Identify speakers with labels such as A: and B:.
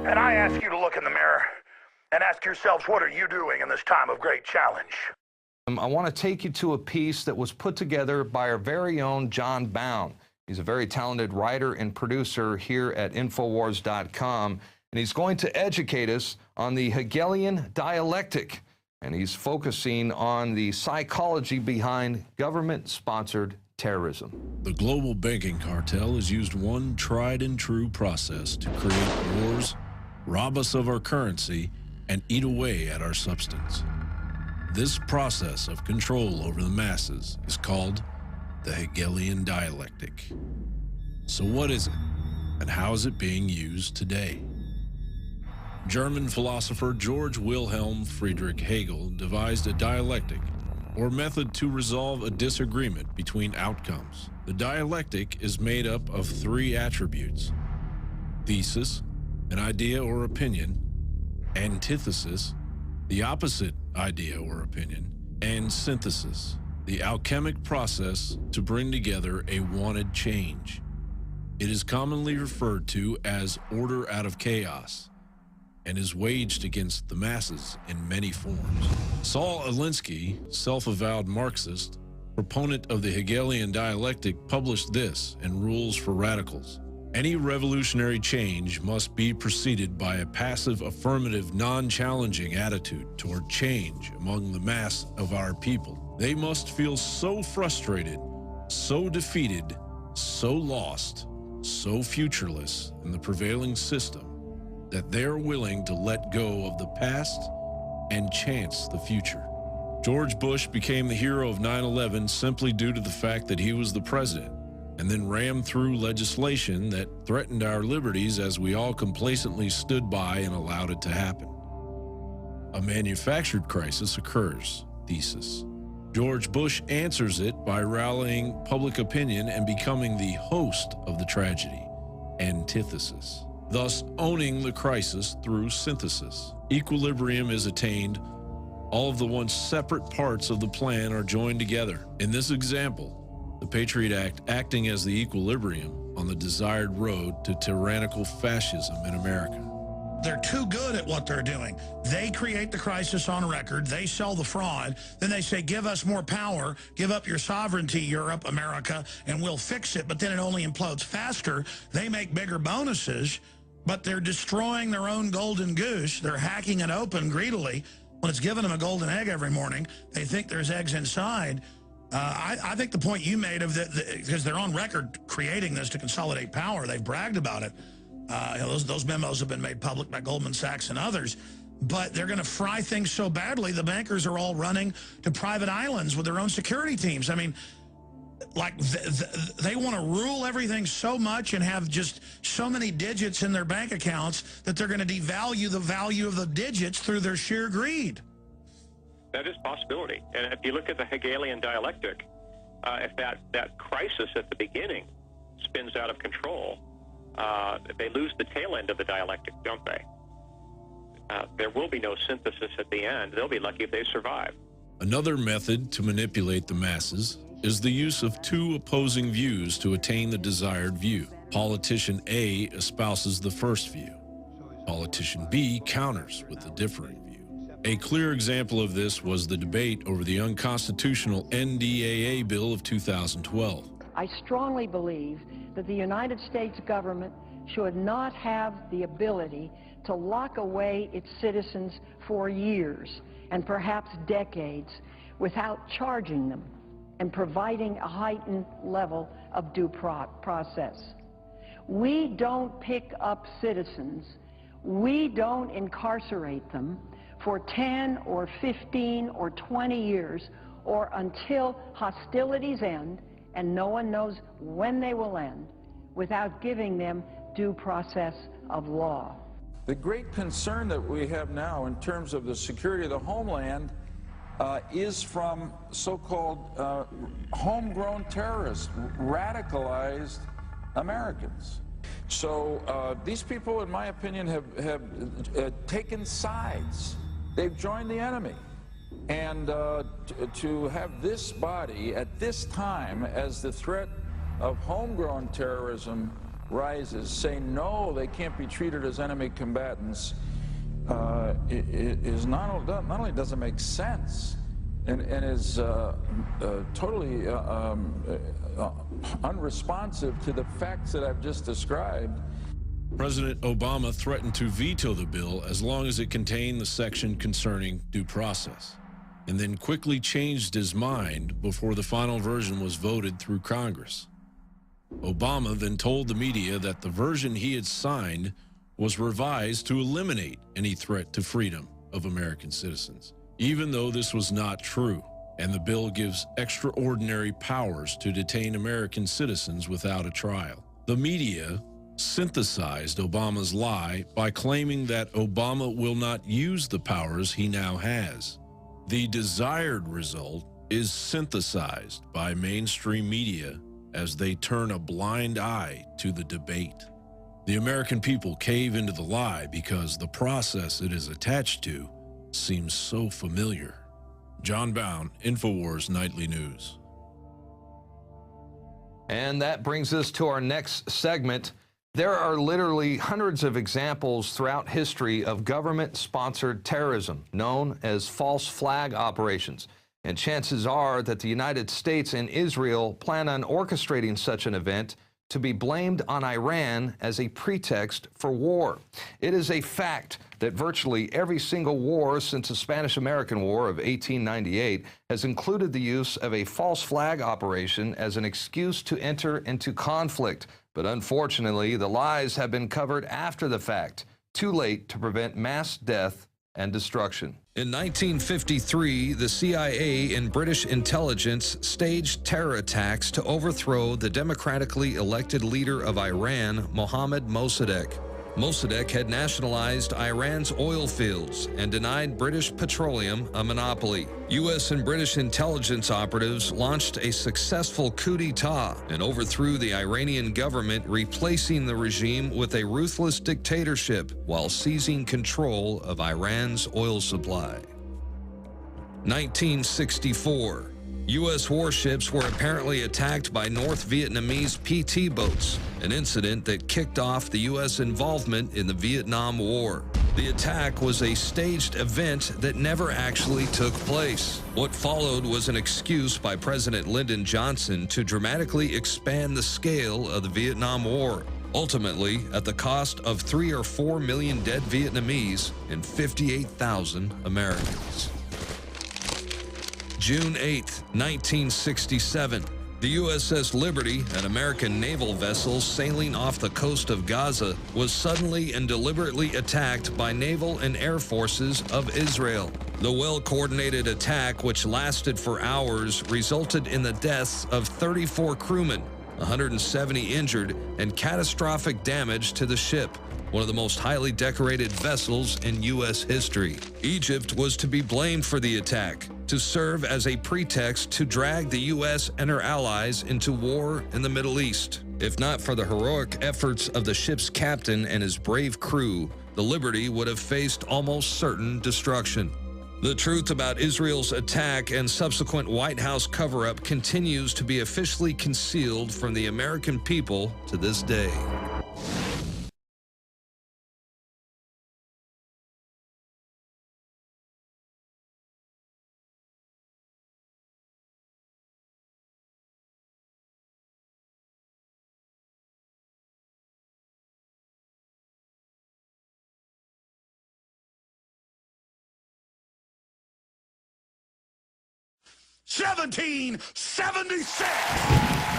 A: And I ask you to look in the mirror and ask yourselves, what are you doing in this time of great challenge?
B: I want to take you to a piece that was put together by our very own John Bound. He's a very talented writer and producer here at Infowars.com, and he's going to educate us on the Hegelian dialectic, and he's focusing on the psychology behind government-sponsored terrorism.
C: The global banking cartel has used one tried-and-true process to create wars, rob us of our currency, and eat away at our substance. This process of control over the masses is called the Hegelian dialectic. So what is it, and how is it being used today? German philosopher George Wilhelm Friedrich Hegel devised a dialectic, or method to resolve a disagreement between outcomes. The dialectic is made up of three attributes: thesis, an idea or opinion; antithesis, the opposite idea or opinion; and synthesis, the alchemic process to bring together a wanted change. It is commonly referred to as order out of chaos, and is waged against the masses in many forms. Saul Alinsky, self-avowed Marxist, proponent of the Hegelian dialectic, published this in Rules for Radicals. Any revolutionary change must be preceded by a passive, affirmative, non-challenging attitude toward change among the mass of our people. They must feel so frustrated, so defeated, so lost, so futureless in the prevailing system that they are willing to let go of the past and chance the future. George Bush became the hero of 9/11 simply due to the fact that he was the president, and then rammed through legislation that threatened our liberties as we all complacently stood by and allowed it to happen. A manufactured crisis occurs, thesis. George Bush answers it by rallying public opinion and becoming the host of the tragedy, antithesis, thus owning the crisis through synthesis. Equilibrium is attained. All of the once separate parts of the plan are joined together. In this example, the Patriot Act acting as the equilibrium on the desired road to tyrannical fascism in America.
D: They're too good at what they're doing. They create the crisis on record. They sell the fraud. Then they say, give us more power. Give up your sovereignty, Europe, America, and we'll fix it. But then it only implodes faster. They make bigger bonuses, but they're destroying their own golden goose. They're hacking it open greedily. When it's giving them a golden egg every morning, they think there's eggs inside. I think the point you made of because they're on record creating this to consolidate power. They've bragged about it. Those memos have been made public by Goldman Sachs and others, but they're going to fry things so badly the bankers are all running to private islands with their own security teams. I mean, like they want to rule everything so much and have just so many digits in their bank accounts that they're going to devalue the value of the digits through their sheer greed.
E: That is a possibility. And if you look at the Hegelian dialectic, if that crisis at the beginning spins out of control, they lose the tail end of the dialectic, don't they? There will be no synthesis at the end. They'll be lucky if they survive.
C: Another method to manipulate the masses is the use of two opposing views to attain the desired view. Politician A espouses the first view. Politician B counters with the differing view. A clear example of this was the debate over the unconstitutional NDAA bill of 2012.
F: I strongly believe that the United States government should not have the ability to lock away its citizens for years and perhaps decades without charging them and providing a heightened level of due process. We don't pick up citizens. We don't incarcerate them for 10 or 15 or 20 years or until hostilities end, and no one knows when they will end, without giving them due process of law.
G: The great concern that we have now in terms of the security of the homeland is from so-called homegrown terrorists, radicalized Americans. So these people, in my opinion, have taken sides. They've joined the enemy. And to have this body at this time as the threat of homegrown terrorism rises, saying no, they can't be treated as enemy combatants, is not only doesn't make sense, and is totally unresponsive to the facts that I've just described.
C: President Obama threatened to veto the bill as long as it contained the section concerning due process, and then quickly changed his mind before the final version was voted through Congress. Obama then told the media that the version he had signed was revised to eliminate any threat to freedom of American citizens, even though this was not true, and the bill gives extraordinary powers to detain American citizens without a trial. The media synthesized Obama's lie by claiming that Obama will not use the powers he now has. The desired result is synthesized by mainstream media as they turn a blind eye to the debate. The American people cave into the lie because the process it is attached to seems so familiar. John Bound, InfoWars Nightly News.
B: And that brings us to our next segment. There are literally hundreds of examples throughout history of government-sponsored terrorism, known as false flag operations. And chances are that the United States and Israel plan on orchestrating such an event to be blamed on Iran as a pretext for war. It is a fact that virtually every single war since the Spanish-American War of 1898 has included the use of a false flag operation as an excuse to enter into conflict. But unfortunately, the lies have been covered after the fact, too late to prevent mass death and destruction. In 1953, the CIA and British intelligence staged terror attacks to overthrow the democratically elected leader of Iran, Mohammad Mossadegh. Mossadegh had nationalized Iran's oil fields and denied British petroleum a monopoly. U.S. and British intelligence operatives launched a successful coup d'etat and overthrew the Iranian government, replacing the regime with a ruthless dictatorship while seizing control of Iran's oil supply. 1964. U.S. warships were apparently attacked by North Vietnamese PT boats, an incident that kicked off the U.S. involvement in the Vietnam War. The attack was a staged event that never actually took place. What followed was an excuse by President Lyndon Johnson to dramatically expand the scale of the Vietnam War, ultimately at the cost of 3 or 4 million dead Vietnamese and 58,000 Americans. June 8, 1967, the USS Liberty, an American naval vessel sailing off the coast of Gaza, was suddenly and deliberately attacked by naval and air forces of Israel. The well-coordinated attack, which lasted for hours, resulted in the deaths of 34 crewmen, 170 injured, and catastrophic damage to the ship, one of the most highly decorated vessels in U.S. history. Egypt was to be blamed for the attack, to serve as a pretext to drag the U.S. and her allies into war in the Middle East. If not for the heroic efforts of the ship's captain and his brave crew, the Liberty would have faced almost certain destruction. The truth about Israel's attack and subsequent White House cover-up continues to be officially concealed from the American people to this day.
D: $17.76.